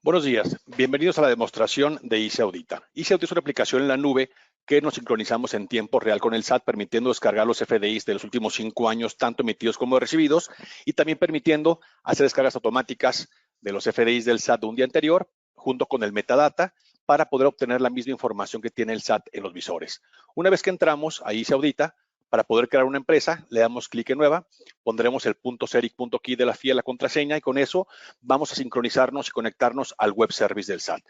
Buenos días, bienvenidos a la demostración de ICE Audita. ICE Audita es una aplicación en la nube que nos sincronizamos en tiempo real con el SAT, permitiendo descargar los FDIs de los últimos 5 años, tanto emitidos como recibidos, y también permitiendo hacer descargas automáticas de los FDIs del SAT de un día anterior, junto con el metadata, para poder obtener la misma información que tiene el SAT en los visores. Una vez que entramos a ICE Audita, para poder crear una empresa, le damos clic en nueva, pondremos el .seric.key de la FIA, la contraseña, y con eso vamos a sincronizarnos y conectarnos al web service del SAT.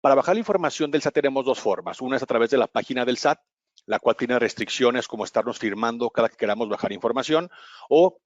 Para bajar la información del SAT tenemos dos formas. Una es a través de la página del SAT, la cual tiene restricciones como estarnos firmando cada que queramos bajar información, o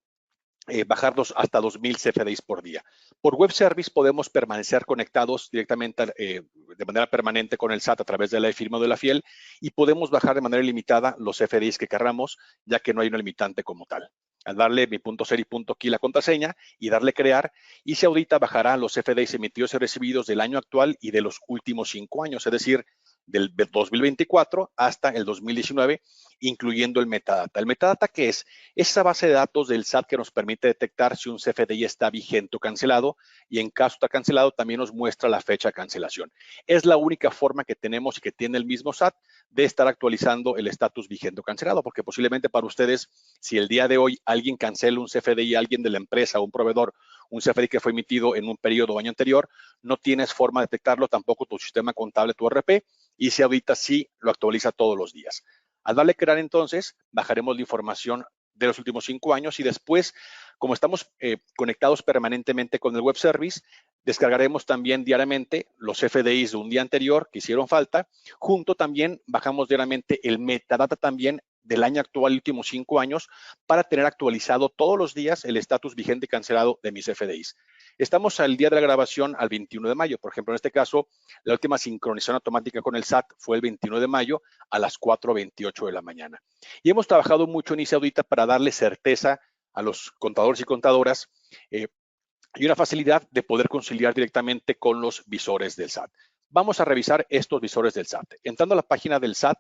bajarnos hasta 2000 CFDIs por día. Por web service podemos permanecer conectados directamente de manera permanente con el SAT a través de la firma de la FIEL, y podemos bajar de manera ilimitada los CFDIs que queramos, ya que no hay una limitante como tal. Al darle mi .seri.key la contraseña y darle crear, ICE Audita bajará los CFDIs emitidos y recibidos del año actual y de los últimos 5 años, es decir, del 2024 hasta el 2019, incluyendo el metadata. ¿El metadata qué es? Esa base de datos del SAT que nos permite detectar si un CFDI está vigente o cancelado, y en caso está cancelado también nos muestra la fecha de cancelación. Es la única forma que tenemos y que tiene el mismo SAT de estar actualizando el estatus vigente o cancelado, porque posiblemente para ustedes, si el día de hoy alguien cancela un CFDI, alguien de la empresa o un proveedor, un CFDI que fue emitido en un periodo o año anterior, no tienes forma de detectarlo, tampoco tu sistema contable, tu RP, y ICE Audita sí lo actualiza todos los días. Al darle crear, entonces, bajaremos la información de los últimos 5 años, y después, como estamos conectados permanentemente con el web service, descargaremos también diariamente los FDIs de un día anterior que hicieron falta. Junto también bajamos diariamente el metadata también del año actual y últimos 5 años, para tener actualizado todos los días el estatus vigente y cancelado de mis FDIs. Estamos al día de la grabación al 21 de mayo. Por ejemplo, en este caso, la última sincronización automática con el SAT fue el 21 de mayo a las 4:28 de la mañana. Y hemos trabajado mucho en ICE Audita para darle certeza a los contadores y contadoras y una facilidad de poder conciliar directamente con los visores del SAT. Vamos a revisar estos visores del SAT. Entrando a la página del SAT,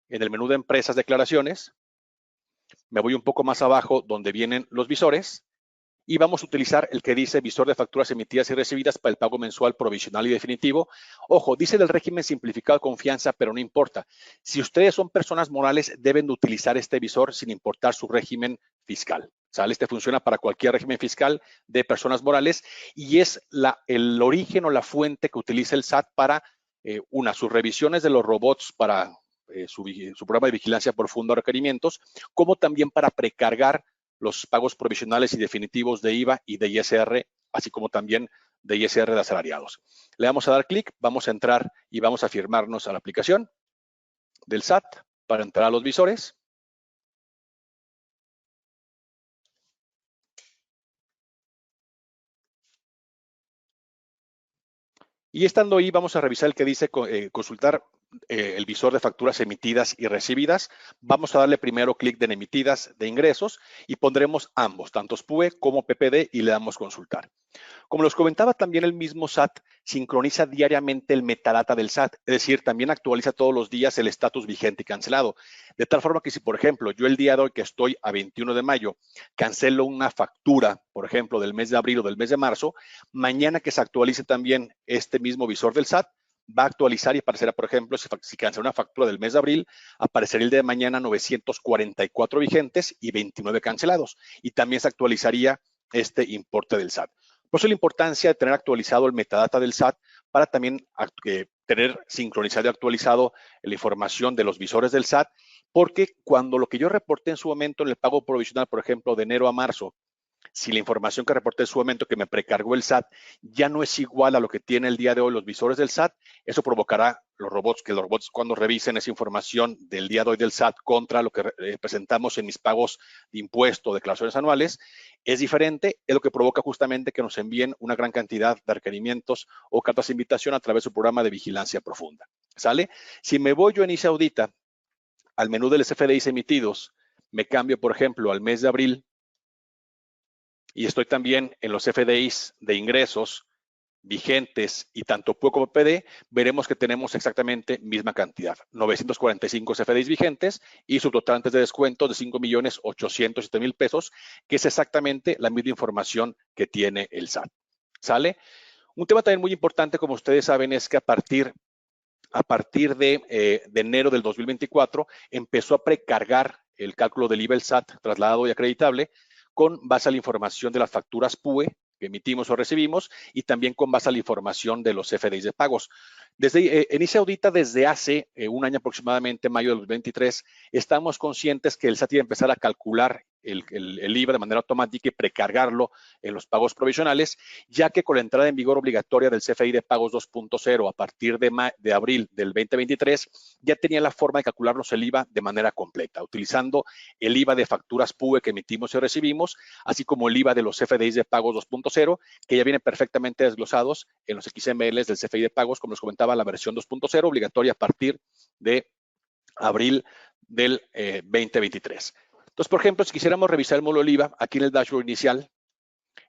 en el menú de Empresas, Declaraciones, me voy un poco más abajo donde vienen los visores, y vamos a utilizar el que dice visor de facturas emitidas y recibidas para el pago mensual provisional y definitivo. Ojo, dice del régimen simplificado de confianza, pero no importa. Si ustedes son personas morales, deben de utilizar este visor sin importar su régimen fiscal. ¿Sale? Este funciona para cualquier régimen fiscal de personas morales, y es el origen o la fuente que utiliza el SAT para, sus revisiones de los robots para su programa de vigilancia profunda de requerimientos, como también para precargar los pagos provisionales y definitivos de IVA y de ISR, así como también de ISR de asalariados. Le vamos a dar clic, vamos a entrar y vamos a firmarnos a la aplicación del SAT para entrar a los visores. Y estando ahí, vamos a revisar el que dice consultar el visor de facturas emitidas y recibidas. Vamos a darle primero clic en emitidas de ingresos y pondremos ambos, tanto PUE como PPD, y le damos consultar. Como les comentaba, también el mismo SAT sincroniza diariamente el metadata del SAT, es decir, también actualiza todos los días el estatus vigente y cancelado. De tal forma que si, por ejemplo, yo el día de hoy, que estoy a 21 de mayo, cancelo una factura, por ejemplo, del mes de abril o del mes de marzo, mañana que se actualice también este mismo visor del SAT, va a actualizar y aparecerá, por ejemplo, si cancela una factura del mes de abril, aparecerá el día de mañana 944 vigentes y 29 cancelados. Y también se actualizaría este importe del SAT. Por eso la importancia de tener actualizado el metadata del SAT, para también tener sincronizado y actualizado la información de los visores del SAT, porque cuando lo que yo reporté en su momento en el pago provisional, por ejemplo, de enero a marzo, si la información que reporté en su momento que me precargó el SAT ya no es igual a lo que tiene el día de hoy los visores del SAT, eso provocará los robots cuando revisen esa información del día de hoy del SAT contra lo que presentamos en mis pagos de impuesto, declaraciones anuales, es diferente, es lo que provoca justamente que nos envíen una gran cantidad de requerimientos o cartas de invitación a través de su programa de vigilancia profunda. ¿Sale? Si me voy yo en ICE Audita al menú de los FDIs emitidos, me cambio, por ejemplo, al mes de abril, y estoy también en los FDIs de ingresos vigentes y tanto PUE como PD, veremos que tenemos exactamente misma cantidad, 945 FDIs vigentes y su total antes de descuento de 5.807.000 pesos, que es exactamente la misma información que tiene el SAT. ¿Sale? Un tema también muy importante, como ustedes saben, es que a partir de enero del 2024 empezó a precargar el cálculo del IVA el SAT trasladado y acreditable con base a la información de las facturas PUE que emitimos o recibimos y también con base a la información de los FDIs de pagos. En ICE Audita, desde hace un año aproximadamente, mayo del 2023, estamos conscientes que el SAT iba a empezar a calcular el IVA de manera automática y precargarlo en los pagos provisionales, ya que con la entrada en vigor obligatoria del CFDI de pagos 2.0 a partir de abril del 2023, ya tenía la forma de calcularnos el IVA de manera completa, utilizando el IVA de facturas PUE que emitimos y recibimos, así como el IVA de los CFDIs de pagos 2.0, que ya vienen perfectamente desglosados en los XMLs del CFDI de pagos, como les comentaba, la versión 2.0, obligatoria a partir de abril del 2023. Entonces, por ejemplo, si quisiéramos revisar el módulo del IVA, aquí en el dashboard inicial,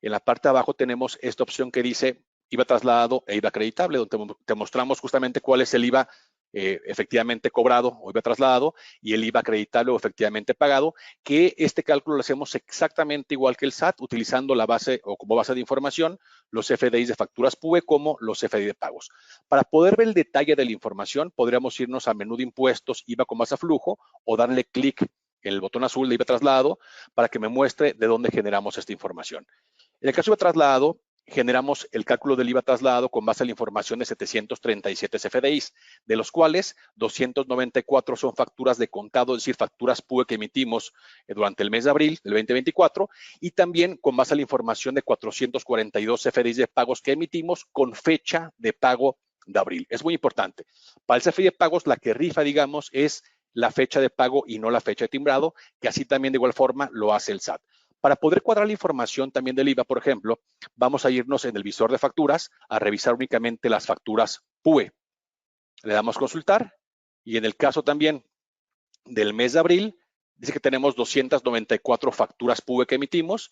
en la parte de abajo tenemos esta opción que dice IVA trasladado e IVA acreditable, donde te mostramos justamente cuál es el IVA efectivamente cobrado o IVA trasladado y el IVA acreditable o efectivamente pagado, que este cálculo lo hacemos exactamente igual que el SAT, utilizando la base o como base de información los FDIs de facturas PUE como los FDI de pagos. Para poder ver el detalle de la información, podríamos irnos a menú de impuestos, IVA con base a flujo, o darle clic en el botón azul de IVA trasladado para que me muestre de dónde generamos esta información. En el caso de IVA trasladado, generamos el cálculo del IVA trasladado con base a la información de 737 CFDIs, de los cuales 294 son facturas de contado, es decir, facturas PUE que emitimos durante el mes de abril del 2024, y también con base a la información de 442 CFDIs de pagos que emitimos con fecha de pago de abril. Es muy importante. Para el CFDI de pagos, la que rifa, digamos, es la fecha de pago y no la fecha de timbrado, que así también de igual forma lo hace el SAT. Para poder cuadrar la información también del IVA, por ejemplo, vamos a irnos en el visor de facturas a revisar únicamente las facturas PUE. Le damos consultar y en el caso también del mes de abril, dice que tenemos 294 facturas PUE que emitimos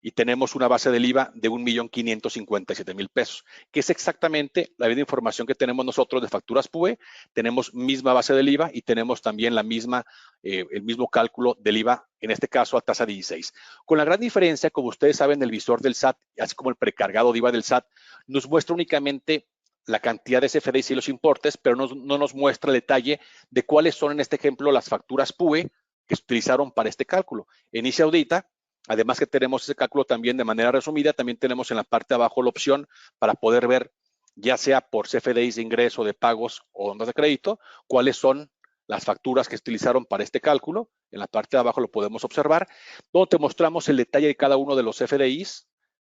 y tenemos una base del IVA de 1.557.000 pesos, que es exactamente la misma información que tenemos nosotros de facturas PUE. Tenemos misma base del IVA y tenemos también el mismo cálculo del IVA, en este caso a tasa 16. Con la gran diferencia, como ustedes saben, el visor del SAT, así como el precargado de IVA del SAT, nos muestra únicamente la cantidad de CFDIs y los importes, pero no nos muestra el detalle de cuáles son, en este ejemplo, las facturas PUE que se utilizaron para este cálculo. En ICE Audita, además que tenemos ese cálculo también de manera resumida, también tenemos en la parte de abajo la opción para poder ver, ya sea por CFDIs de ingreso, de pagos o ondas de crédito, cuáles son las facturas que se utilizaron para este cálculo. En la parte de abajo lo podemos observar, donde te mostramos el detalle de cada uno de los CFDIs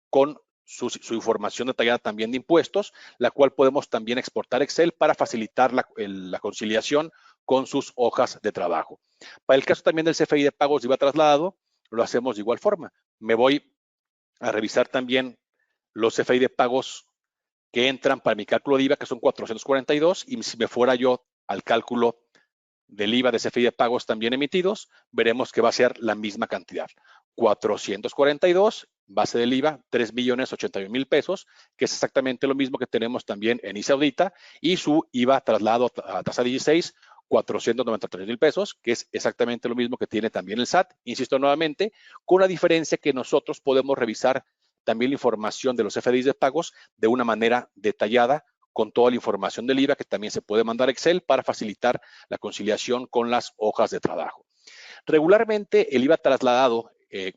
con su información detallada también de impuestos, la cual podemos también exportar Excel para facilitar la conciliación con sus hojas de trabajo. Para el caso también del CFDI de pagos de IVA trasladado, lo hacemos de igual forma. Me voy a revisar también los CFDI de pagos que entran para mi cálculo de IVA, que son 442, y si me fuera yo al cálculo del IVA de CFDI de pagos también emitidos, veremos que va a ser la misma cantidad. 442, base del IVA, 3.081.000 pesos, que es exactamente lo mismo que tenemos también en ICE Audita, y su IVA traslado a tasa 16, 493.000 pesos, que es exactamente lo mismo que tiene también el SAT, insisto nuevamente, con la diferencia que nosotros podemos revisar también la información de los FDIs de pagos de una manera detallada, con toda la información del IVA, que también se puede mandar a Excel para facilitar la conciliación con las hojas de trabajo. Regularmente el IVA trasladado,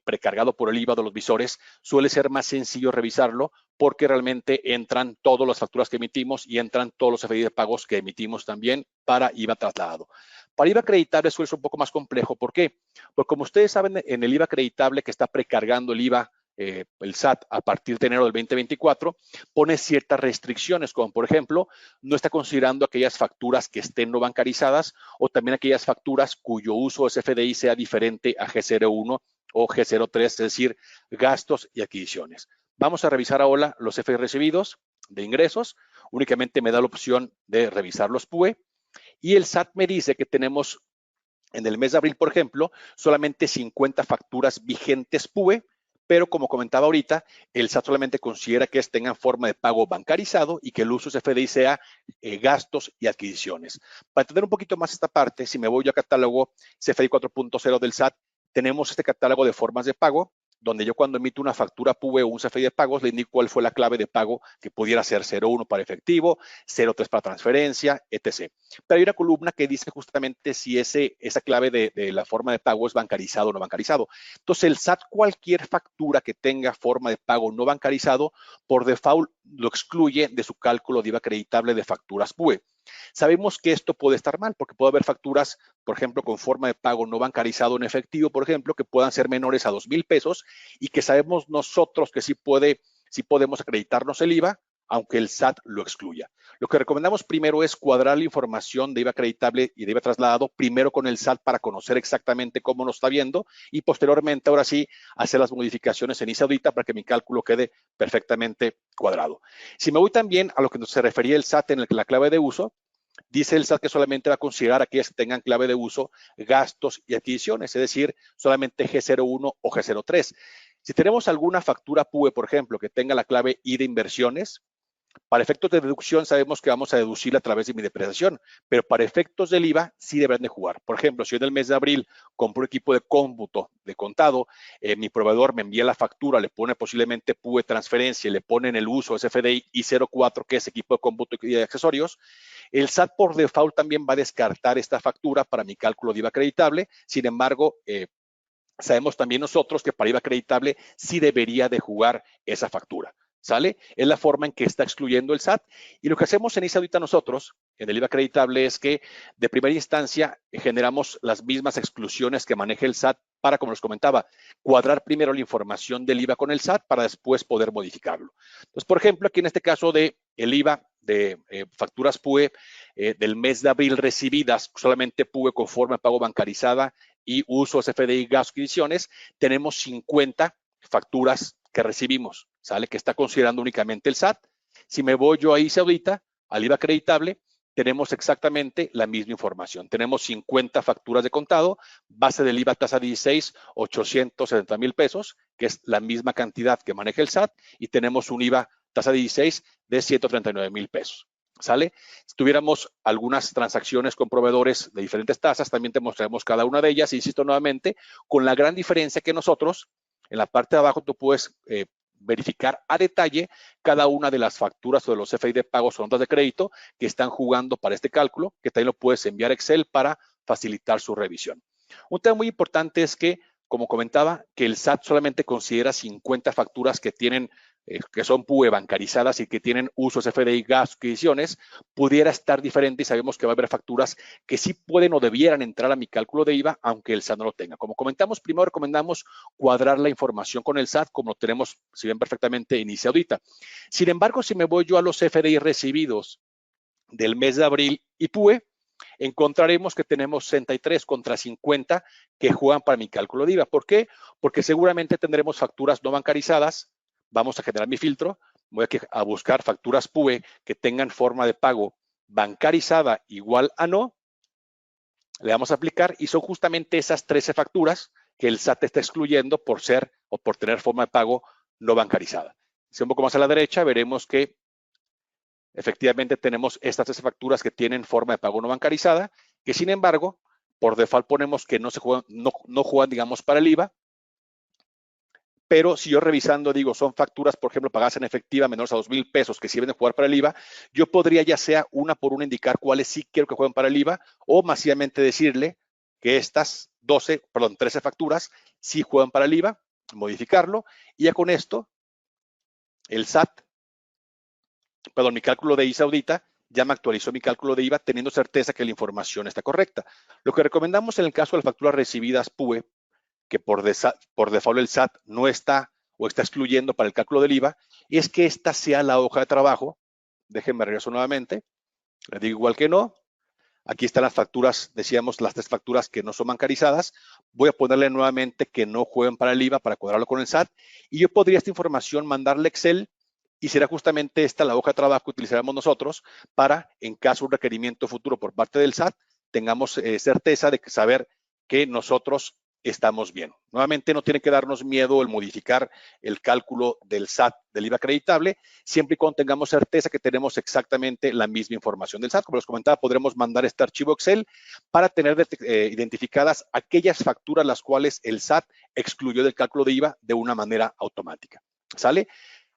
precargado por el IVA de los visores, suele ser más sencillo revisarlo porque realmente entran todas las facturas que emitimos y entran todos los FDI de pagos que emitimos también para IVA trasladado. Para IVA acreditable suele ser un poco más complejo. ¿Por qué? Porque como ustedes saben, en el IVA acreditable que está precargando el IVA, el SAT a partir de enero del 2024, pone ciertas restricciones, como por ejemplo, no está considerando aquellas facturas que estén no bancarizadas o también aquellas facturas cuyo uso de CFDI sea diferente a G01 o G03, es decir, gastos y adquisiciones. Vamos a revisar ahora los FDI recibidos de ingresos. Únicamente me da la opción de revisar los PUE y el SAT me dice que tenemos en el mes de abril, por ejemplo, solamente 50 facturas vigentes PUE, pero como comentaba ahorita, el SAT solamente considera que tengan forma de pago bancarizado y que el uso de CFDI sea gastos y adquisiciones. Para entender un poquito más esta parte, si me voy yo a catálogo CFDI 4.0 del SAT, tenemos este catálogo de formas de pago, donde yo cuando emito una factura PUE o un CFDI de pagos, le indico cuál fue la clave de pago que pudiera ser 01 para efectivo, 03 para transferencia, etc. Pero hay una columna que dice justamente si esa clave de la forma de pago es bancarizado o no bancarizado. Entonces, el SAT, cualquier factura que tenga forma de pago no bancarizado, por default lo excluye de su cálculo de IVA acreditable de facturas PUE. Sabemos que esto puede estar mal porque puede haber facturas, por ejemplo, con forma de pago no bancarizado en efectivo, por ejemplo, que puedan ser menores a 2,000 pesos y que sabemos nosotros que sí podemos acreditarnos el IVA, aunque el SAT lo excluya. Lo que recomendamos primero es cuadrar la información de IVA acreditable y de IVA trasladado primero con el SAT para conocer exactamente cómo nos está viendo y posteriormente, ahora sí, hacer las modificaciones en ICE Audita para que mi cálculo quede perfectamente cuadrado. Si me voy también a lo que se refería el SAT en la clave de uso, dice el SAT que solamente va a considerar aquellas que tengan clave de uso, gastos y adquisiciones, es decir, solamente G01 o G03. Si tenemos alguna factura PUE, por ejemplo, que tenga la clave I de inversiones, para efectos de deducción sabemos que vamos a deducirla a través de mi depreciación, pero para efectos del IVA sí deberán de jugar. Por ejemplo, si yo en el mes de abril compro un equipo de cómputo de contado, mi proveedor me envía la factura, le pone posiblemente PUE transferencia y le pone en el uso SFDI I04, que es equipo de cómputo y de accesorios, el SAT por default también va a descartar esta factura para mi cálculo de IVA acreditable. Sin embargo, sabemos también nosotros que para IVA acreditable sí debería de jugar esa factura. ¿Sale? Es la forma en que está excluyendo el SAT. Y lo que hacemos en ICE Audita nosotros, en el IVA acreditable, es que de primera instancia generamos las mismas exclusiones que maneja el SAT para, como les comentaba, cuadrar primero la información del IVA con el SAT para después poder modificarlo. Entonces, por ejemplo, aquí en este caso de el IVA de facturas PUE del mes de abril recibidas, solamente PUE con forma de pago bancarizada y uso SFDI, gastos y adquisiciones, tenemos 50 facturas que recibimos, ¿sale? Que está considerando únicamente el SAT. Si me voy yo a ICE Audita, al IVA acreditable, tenemos exactamente la misma información. Tenemos 50 facturas de contado, base del IVA tasa 16, 870,000 pesos, que es la misma cantidad que maneja el SAT, y tenemos un IVA tasa 16 de 139,000 pesos. ¿Sale? Si tuviéramos algunas transacciones con proveedores de diferentes tasas, también te mostraremos cada una de ellas, insisto nuevamente, con la gran diferencia que nosotros, en la parte de abajo, tú puedes verificar a detalle cada una de las facturas o de los CFDI de pagos o notas de crédito que están jugando para este cálculo, que también lo puedes enviar a Excel para facilitar su revisión. Un tema muy importante es que, como comentaba, que el SAT solamente considera 50 facturas que tienen que son PUE bancarizadas y que tienen usos FDI, gastos, adquisiciones, pudiera estar diferente y sabemos que va a haber facturas que sí pueden o debieran entrar a mi cálculo de IVA, aunque el SAT no lo tenga. Como comentamos, primero recomendamos cuadrar la información con el SAT, como lo tenemos, si ven perfectamente, en ICE Audita. Sin embargo, si me voy yo a los FDI recibidos del mes de abril y PUE, encontraremos que tenemos 63 contra 50 que juegan para mi cálculo de IVA. ¿Por qué? Porque seguramente tendremos facturas no bancarizadas. Vamos a generar mi filtro, voy a buscar facturas PUE que tengan forma de pago bancarizada igual a no, le vamos a aplicar y son justamente esas 13 facturas que el SAT está excluyendo por ser o por tener forma de pago no bancarizada. Si un poco más a la derecha veremos que efectivamente tenemos estas 13 facturas que tienen forma de pago no bancarizada, que sin embargo, por default ponemos que no juegan, digamos, para el IVA. Pero si yo revisando digo, son facturas, por ejemplo, pagadas en efectiva menores a 2,000 pesos que sí deben de jugar para el IVA, yo podría ya sea una por una indicar cuáles sí quiero que jueguen para el IVA o masivamente decirle que estas 13 facturas sí juegan para el IVA, modificarlo y ya con esto el SAT, mi cálculo de ICE Audita ya me actualizó mi cálculo de IVA teniendo certeza que la información está correcta. Lo que recomendamos en el caso de las facturas recibidas PUE, que por default el SAT no está o está excluyendo para el cálculo del IVA, es que esta sea la hoja de trabajo. Déjenme regreso nuevamente. Le digo igual que no. Aquí están las facturas, decíamos, las 3 facturas que no son bancarizadas. Voy a ponerle nuevamente que no jueguen para el IVA para cuadrarlo con el SAT. Y yo podría esta información mandarle a Excel y será justamente esta la hoja de trabajo que utilizaremos nosotros para, en caso de un requerimiento futuro por parte del SAT, tengamos certeza de saber que nosotros estamos bien. Nuevamente, no tiene que darnos miedo el modificar el cálculo del SAT del IVA acreditable, siempre y cuando tengamos certeza que tenemos exactamente la misma información del SAT. Como les comentaba, podremos mandar este archivo Excel para tener identificadas aquellas facturas las cuales el SAT excluyó del cálculo de IVA de una manera automática. ¿Sale?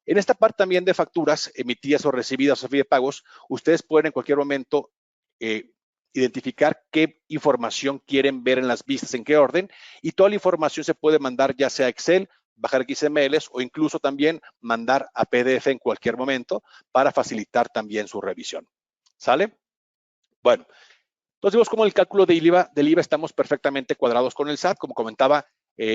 En esta parte también de facturas emitidas o recibidas o de pagos, ustedes pueden en cualquier momento identificar qué información quieren ver en las vistas, en qué orden, y toda la información se puede mandar ya sea a Excel, bajar XMLs o incluso también mandar a PDF en cualquier momento para facilitar también su revisión. ¿Sale? Bueno, entonces vemos cómo el cálculo del IVA estamos perfectamente cuadrados con el SAT. Como comentaba,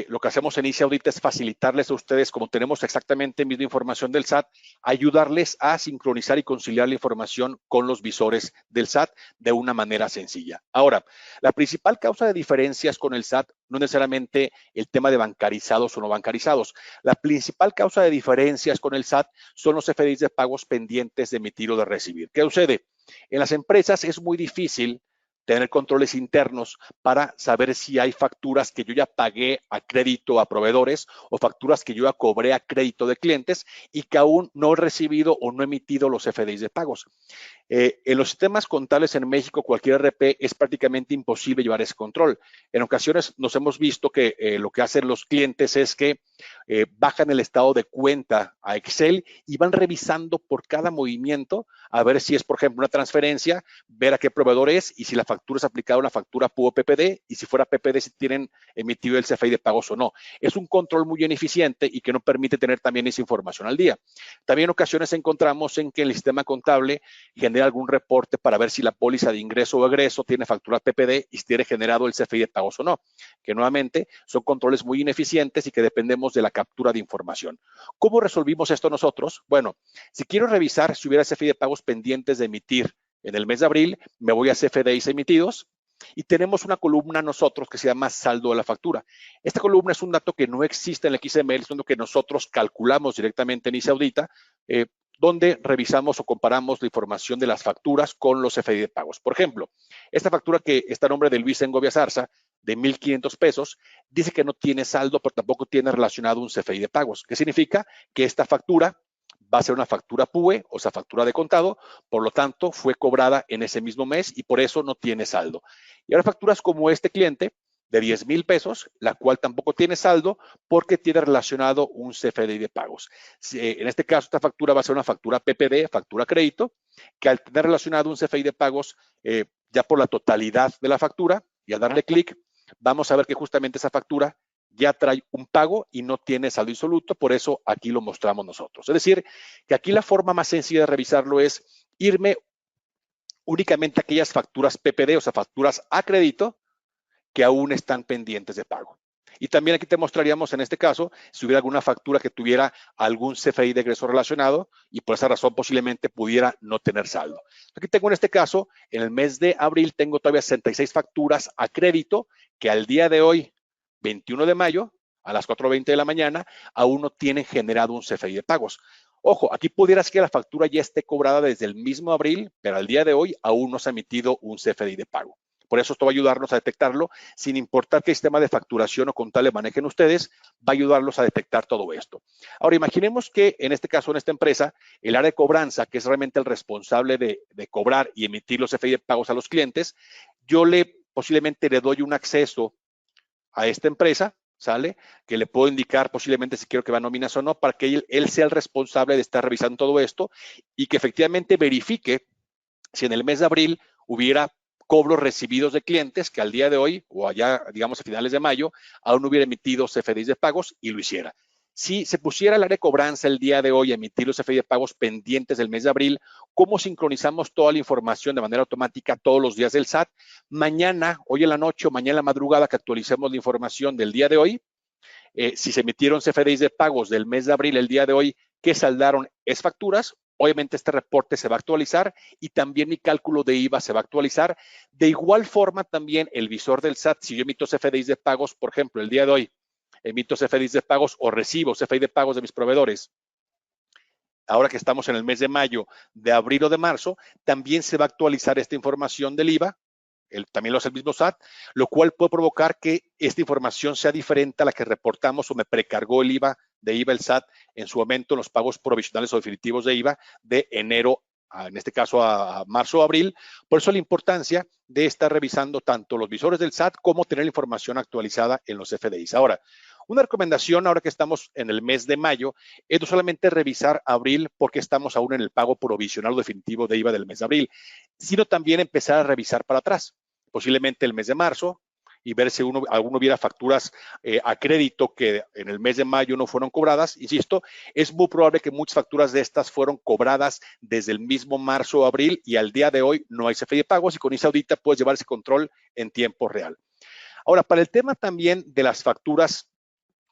lo que hacemos en ICE Audit es facilitarles a ustedes, como tenemos exactamente misma información del SAT, ayudarles a sincronizar y conciliar la información con los visores del SAT de una manera sencilla. Ahora, la principal causa de diferencias con el SAT no es necesariamente el tema de bancarizados o no bancarizados. La principal causa de diferencias con el SAT son los FDIs de pagos pendientes de emitir o de recibir. ¿Qué sucede? En las empresas es muy difícil tener controles internos para saber si hay facturas que yo ya pagué a crédito a proveedores o facturas que yo ya cobré a crédito de clientes y que aún no he recibido o no he emitido los FDIs de pagos. En los sistemas contables en México, cualquier RP es prácticamente imposible llevar ese control. En ocasiones nos hemos visto que lo que hacen los clientes es que bajan el estado de cuenta a Excel y van revisando por cada movimiento a ver si es, por ejemplo, una transferencia, ver a qué proveedor es y si la factura es aplicada a una factura PUO PPD y si fuera PPD, si tienen emitido el CFDI de pagos o no. Es un control muy ineficiente y que no permite tener también esa información al día. También en ocasiones encontramos en que el sistema contable genera algún reporte para ver si la póliza de ingreso o egreso tiene factura PPD y si tiene generado el CFDI de pagos o no, que nuevamente son controles muy ineficientes y que dependemos de la captura de información. ¿Cómo resolvimos esto nosotros? Bueno, si quiero revisar si hubiera CFDI de pagos pendientes de emitir en el mes de abril, me voy a CFDIs emitidos y tenemos una columna nosotros que se llama saldo de la factura. Esta columna es un dato que no existe en el XML, es uno que nosotros calculamos directamente en ICE Audita, donde revisamos o comparamos la información de las facturas con los CFDI de pagos. Por ejemplo, esta factura que está a nombre de Luis Segovia Zarza, de 1,500 pesos, dice que no tiene saldo, pero tampoco tiene relacionado un CFDI de pagos. ¿Qué significa? Que esta factura va a ser una factura PUE, o sea, factura de contado, por lo tanto, fue cobrada en ese mismo mes y por eso no tiene saldo. Y ahora facturas como este cliente, de 10,000 pesos, la cual tampoco tiene saldo porque tiene relacionado un CFDI de pagos. En este caso, esta factura va a ser una factura PPD, factura crédito, que al tener relacionado un CFDI de pagos ya por la totalidad de la factura, y al darle clic, vamos a ver que justamente esa factura ya trae un pago y no tiene saldo insoluto, por eso aquí lo mostramos nosotros. Es decir, que aquí la forma más sencilla de revisarlo es irme únicamente a aquellas facturas PPD, o sea, facturas a crédito, que aún están pendientes de pago. Y también aquí te mostraríamos en este caso si hubiera alguna factura que tuviera algún CFDI de egreso relacionado y por esa razón posiblemente pudiera no tener saldo. Aquí tengo en este caso, en el mes de abril tengo todavía 66 facturas a crédito que al día de hoy, 21 de mayo, a las 4:20 de la mañana, aún no tienen generado un CFDI de pagos. Ojo, aquí pudiera ser que la factura ya esté cobrada desde el mismo abril, pero al día de hoy aún no se ha emitido un CFDI de pago. Por eso esto va a ayudarnos a detectarlo, sin importar qué sistema de facturación o contable manejen ustedes, va a ayudarlos a detectar todo esto. Ahora, imaginemos que en este caso, en esta empresa, el área de cobranza, que es realmente el responsable de cobrar y emitir los CFDI de pagos a los clientes, yo posiblemente le doy un acceso a esta empresa, ¿sale? Que le puedo indicar posiblemente si quiero que va a nóminas o no, para que él sea el responsable de estar revisando todo esto y que efectivamente verifique si en el mes de abril hubiera cobros recibidos de clientes que al día de hoy o allá, digamos, a finales de mayo, aún no hubiera emitido CFDIs de pagos y lo hiciera. Si se pusiera el área de cobranza el día de hoy a emitir los CFDIs de pagos pendientes del mes de abril, ¿cómo sincronizamos toda la información de manera automática todos los días del SAT? Mañana, hoy en la noche o mañana en la madrugada que actualicemos la información del día de hoy, si se emitieron CFDIs de pagos del mes de abril el día de hoy que saldaron es facturas, obviamente este reporte se va a actualizar y también mi cálculo de IVA se va a actualizar. De igual forma también el visor del SAT, si yo emito CFDIs de pagos, por ejemplo, el día de hoy emito CFDIs de pagos o recibo CFDI de pagos de mis proveedores, ahora que estamos en el mes de mayo, de abril o de marzo, también se va a actualizar esta información del IVA también lo hace el mismo SAT, lo cual puede provocar que esta información sea diferente a la que reportamos o me precargó el IVA de IVA el SAT en su momento en los pagos provisionales o definitivos de IVA de enero, en este caso a marzo o abril. Por eso la importancia de estar revisando tanto los visores del SAT como tener la información actualizada en los FDIs. Ahora, una recomendación ahora que estamos en el mes de mayo es no solamente revisar abril porque estamos aún en el pago provisional o definitivo de IVA del mes de abril, sino también empezar a revisar para atrás, posiblemente el mes de marzo, y ver si alguno hubiera facturas a crédito que en el mes de mayo no fueron cobradas. Insisto, es muy probable que muchas facturas de estas fueron cobradas desde el mismo marzo o abril y al día de hoy no hay CFDI de pagos y con ICE Audita puedes llevar ese control en tiempo real. Ahora, para el tema también de las facturas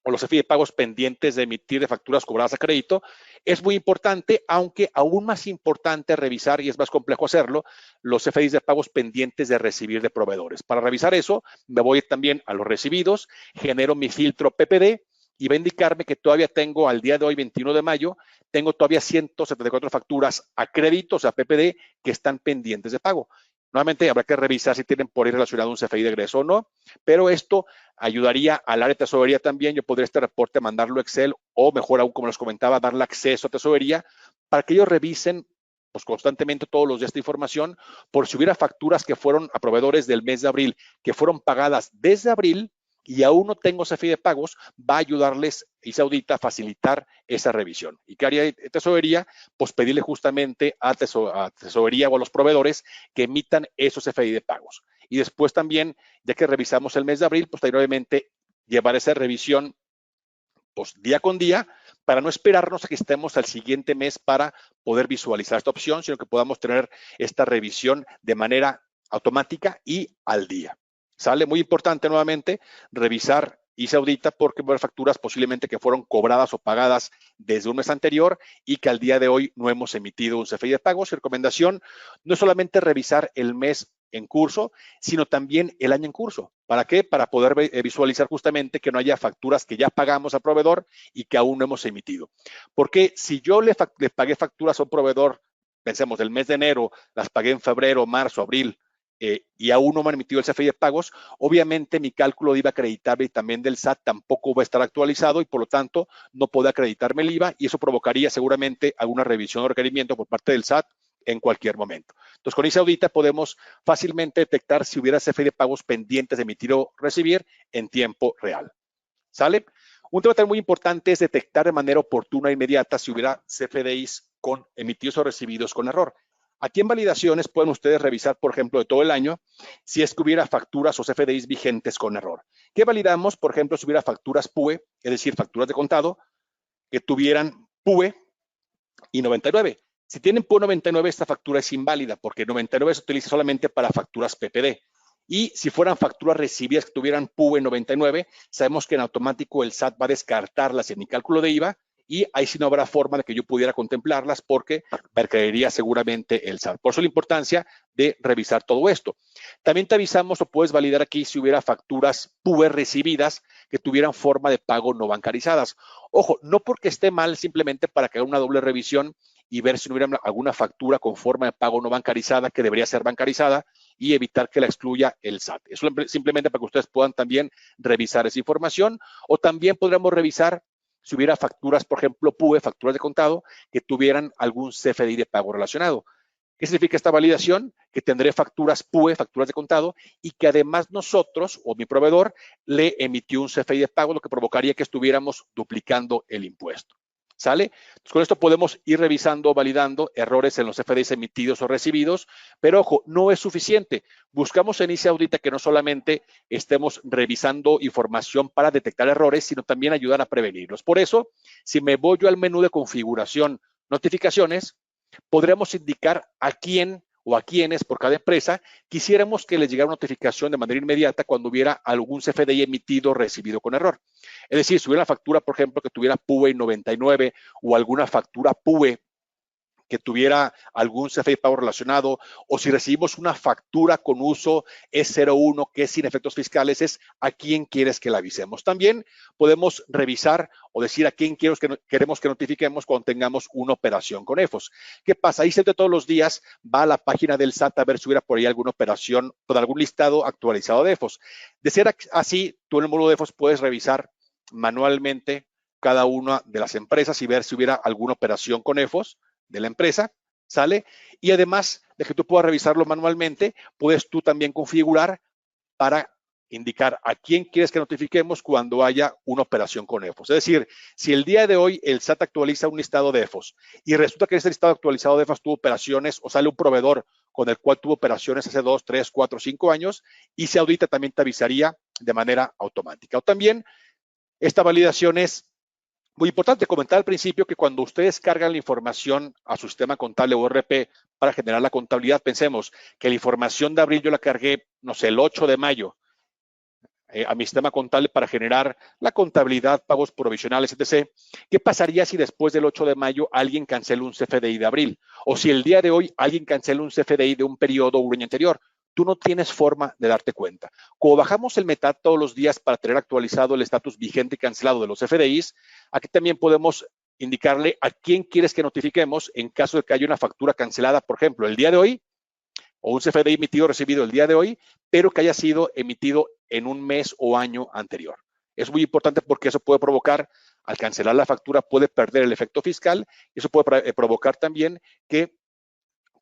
o los CFDI de pagos pendientes de emitir de facturas cobradas a crédito, es muy importante, aunque aún más importante revisar, y es más complejo hacerlo, los CFDIs de pagos pendientes de recibir de proveedores. Para revisar eso, me voy también a los recibidos, genero mi filtro PPD y va a indicarme que todavía tengo, al día de hoy, 21 de mayo, tengo todavía 174 facturas a crédito, o sea, PPD, que están pendientes de pago. Nuevamente, habrá que revisar si tienen por ahí relacionado un CFDI de egreso o no, pero esto ayudaría al área de tesorería también. Yo podría este reporte mandarlo a Excel o mejor aún, como les comentaba, darle acceso a tesorería para que ellos revisen pues, constantemente todos los días esta información por si hubiera facturas que fueron a proveedores del mes de abril, que fueron pagadas desde abril y aún no tengo CFDI de pagos, va a ayudarles ICE Audita a facilitar esa revisión. ¿Y qué haría tesorería? Pues pedirle justamente a tesorería o a los proveedores que emitan esos CFDI de pagos. Y después también, ya que revisamos el mes de abril, pues obviamente llevar esa revisión pues, día con día para no esperarnos a que estemos al siguiente mes para poder visualizar esta opción, sino que podamos tener esta revisión de manera automática y al día. ¿Sale? Muy importante nuevamente revisar ICE Audita porque va a haber facturas posiblemente que fueron cobradas o pagadas desde un mes anterior y que al día de hoy no hemos emitido un CFDI de pagos. Recomendación, no es solamente revisar el mes en curso, sino también el año en curso. ¿Para qué? Para poder visualizar justamente que no haya facturas que ya pagamos al proveedor y que aún no hemos emitido. Porque si yo le pagué facturas a un proveedor, pensemos, del mes de enero, las pagué en febrero, marzo, abril, y aún no me han emitido el CFDI de pagos, obviamente mi cálculo de IVA acreditable y también del SAT tampoco va a estar actualizado y por lo tanto no puede acreditarme el IVA y eso provocaría seguramente alguna revisión o requerimiento por parte del SAT en cualquier momento. Entonces, con ICE Audita podemos fácilmente detectar si hubiera CFDI de pagos pendientes de emitir o recibir en tiempo real. ¿Sale? Un tema también muy importante es detectar de manera oportuna e inmediata si hubiera CFDIs emitidos o recibidos con error. Aquí en validaciones pueden ustedes revisar, por ejemplo, de todo el año, si es que hubiera facturas o CFDIs vigentes con error. ¿Qué validamos? Por ejemplo, si hubiera facturas PUE, es decir, facturas de contado, que tuvieran PUE y 99. Si tienen PUE 99, esta factura es inválida porque 99 se utiliza solamente para facturas PPD. Y si fueran facturas recibidas que tuvieran PUE 99, sabemos que en automático el SAT va a descartarlas en mi cálculo de IVA y ahí sí no habrá forma de que yo pudiera contemplarlas porque requeriría seguramente el SAT. Por eso la importancia de revisar todo esto. También te avisamos o puedes validar aquí si hubiera facturas PUE recibidas que tuvieran forma de pago no bancarizadas. Ojo, no porque esté mal, simplemente para que haga una doble revisión y ver si no hubiera alguna factura con forma de pago no bancarizada que debería ser bancarizada y evitar que la excluya el SAT. Eso simplemente para que ustedes puedan también revisar esa información o también podríamos revisar si hubiera facturas, por ejemplo, PUE, facturas de contado, que tuvieran algún CFDI de pago relacionado. ¿Qué significa esta validación? Que tendré facturas PUE, facturas de contado, y que además nosotros o mi proveedor le emitió un CFDI de pago, lo que provocaría que estuviéramos duplicando el impuesto. ¿Sale? Entonces, con esto podemos ir revisando, validando errores en los CFDIs emitidos o recibidos, pero ojo, no es suficiente. Buscamos en ICE Audita que no solamente estemos revisando información para detectar errores, sino también ayudar a prevenirlos. Por eso, si me voy yo al menú de configuración, notificaciones, podremos indicar a quién o a quiénes por cada empresa quisiéramos que les llegara una notificación de manera inmediata cuando hubiera algún CFDI emitido o recibido con error. Es decir, si hubiera una factura, por ejemplo, que tuviera PUE 99 o alguna factura PUE que tuviera algún CFDI pago relacionado, o si recibimos una factura con uso E01 que es sin efectos fiscales, es a quién quieres que la avisemos. También podemos revisar o decir a quién queremos que notifiquemos cuando tengamos una operación con EFOS. ¿Qué pasa? ISAUDITA todos los días va a la página del SAT a ver si hubiera por ahí alguna operación con algún listado actualizado de EFOS. De ser así, tú en el módulo de EFOS puedes revisar manualmente cada una de las empresas y ver si hubiera alguna operación con EFOS de la empresa, ¿sale? Y además de que tú puedas revisarlo manualmente, puedes tú también configurar para indicar a quién quieres que notifiquemos cuando haya una operación con EFOS. Es decir, si el día de hoy el SAT actualiza un listado de EFOS y resulta que ese listado actualizado de EFOS tuvo operaciones o sale un proveedor con el cual tuvo operaciones hace 2, 3, 4, 5 años, ISAUDITA también te avisaría de manera automática. O también esta validación es muy importante. Comentar al principio que cuando ustedes cargan la información a su sistema contable o ERP para generar la contabilidad, pensemos que la información de abril yo la cargué, no sé, el 8 de mayo a mi sistema contable para generar la contabilidad, pagos provisionales, etc. ¿Qué pasaría si después del 8 de mayo alguien cancela un CFDI de abril? O si el día de hoy alguien cancela un CFDI de un periodo o un año anterior. Tú no tienes forma de darte cuenta. Como bajamos el METAD todos los días para tener actualizado el estatus vigente y cancelado de los CFDIs, aquí también podemos indicarle a quién quieres que notifiquemos en caso de que haya una factura cancelada, por ejemplo, el día de hoy, o un CFDI emitido o recibido el día de hoy, pero que haya sido emitido en un mes o año anterior. Es muy importante porque eso puede provocar, al cancelar la factura, puede perder el efecto fiscal. Y eso puede provocar también que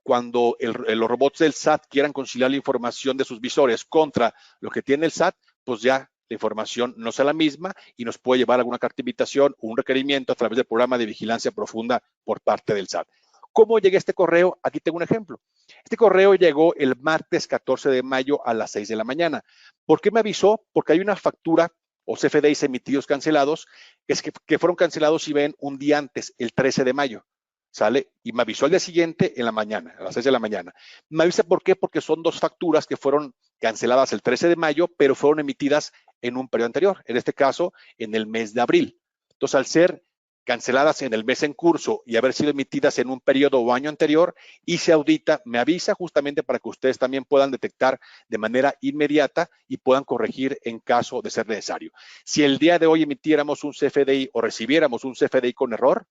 cuando los robots del SAT quieran conciliar la información de sus visores contra lo que tiene el SAT, pues ya la información no sea la misma y nos puede llevar a alguna carta de invitación o un requerimiento a través del programa de vigilancia profunda por parte del SAT. ¿Cómo llega este correo? Aquí tengo un ejemplo. Este correo llegó el martes 14 de mayo a las 6 de la mañana. ¿Por qué me avisó? Porque hay una factura o CFDIs emitidos cancelados que fueron cancelados, si ven, un día antes, el 13 de mayo. ¿Sale? Y me avisó al día siguiente en la mañana, a las 6 de la mañana. Me avisa por qué, porque son dos facturas que fueron canceladas el 13 de mayo, pero fueron emitidas en un periodo anterior, en este caso, en el mes de abril. Entonces, al ser canceladas en el mes en curso y haber sido emitidas en un periodo o año anterior, ISAUDITA me avisa justamente para que ustedes también puedan detectar de manera inmediata y puedan corregir en caso de ser necesario. Si el día de hoy emitiéramos un CFDI o recibiéramos un CFDI con error,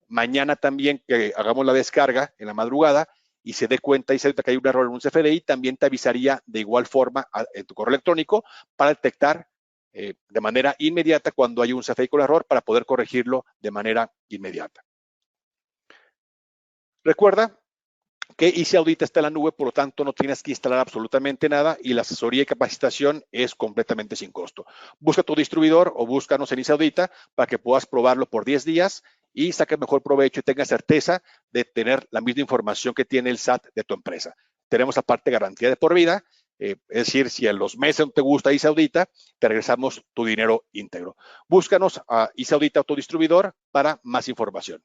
mañana también que hagamos la descarga en la madrugada y se dé cuenta y se que hay un error en un CFDI, también te avisaría de igual forma en tu correo electrónico para detectar de manera inmediata cuando hay un CFDI con error para poder corregirlo de manera inmediata. Recuerda que ISAUDITA está en la nube, por lo tanto no tienes que instalar absolutamente nada y la asesoría y capacitación es completamente sin costo. Busca tu distribuidor o búscanos en ISAUDITA para que puedas probarlo por 10 días y saques mejor provecho y tengas certeza de tener la misma información que tiene el SAT de tu empresa. Tenemos aparte garantía de por vida, es decir, si en los meses no te gusta ISAUDITA, te regresamos tu dinero íntegro. Búscanos a ISAUDITA Autodistribuidor para más información.